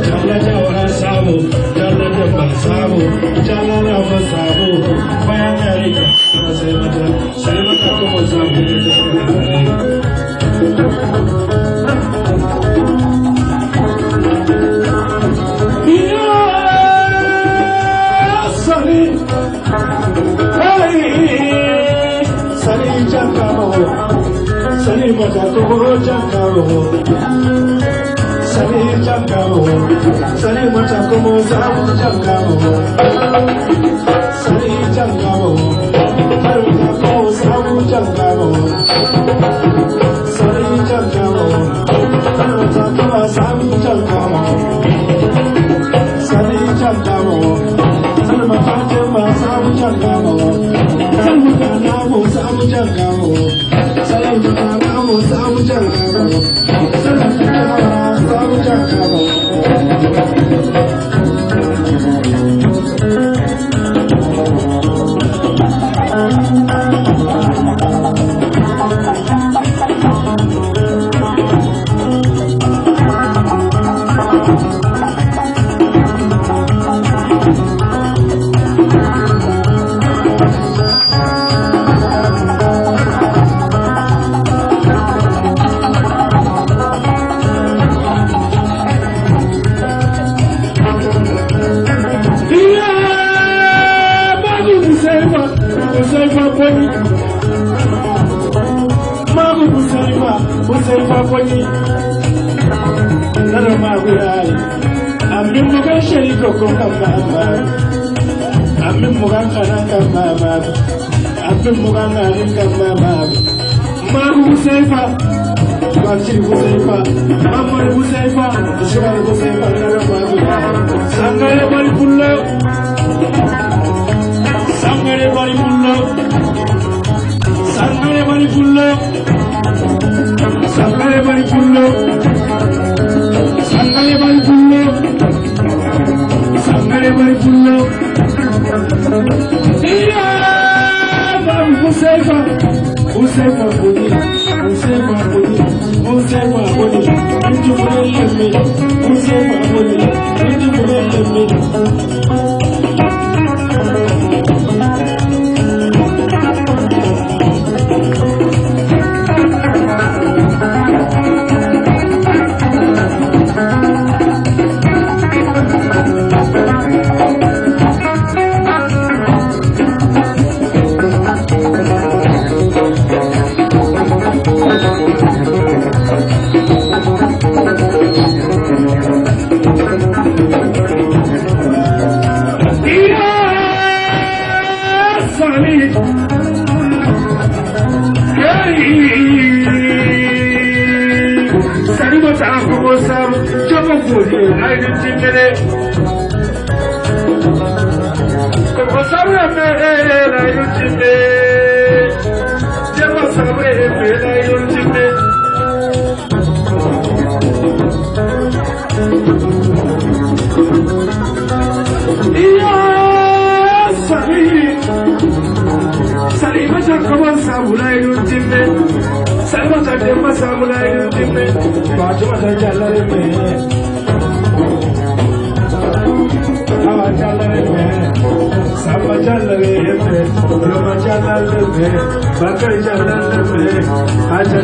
Jalla Jawara Sabu, Jalla Jabba Sabu, Jalla Rafa Sabu, Sali Jankaro, Sali Matako Jankaro, Sali Jankaro, Sali Matako Jankaro, Sali Jankaro, Matako Jankaro, Sali Jankaro, Matako Jankaro, Sali Jankaro, Sali Matako Jankaro. Samu jangamo, samu jangamo, samu jangamo, samu jangamo, samu jangamo. Musaifa kwani nana magurai amin mugan shari koko kamba amin mugan kana kamba amin mugan ngari kamba magu Musaifa bakiri Musaifa mamar Musaifa shigar Musaifa nana magurai sangare bari pullo sangare bari pullo sangare bari pullo Sangare bari pullo, sangare bari pullo, sangare bari pullo. Iya, babu Musaifa, Musaifa bodi, Musaifa bodi, Musaifa bodi. Itu boleh lebih, Musaifa bodi, itu boleh lebih. Acha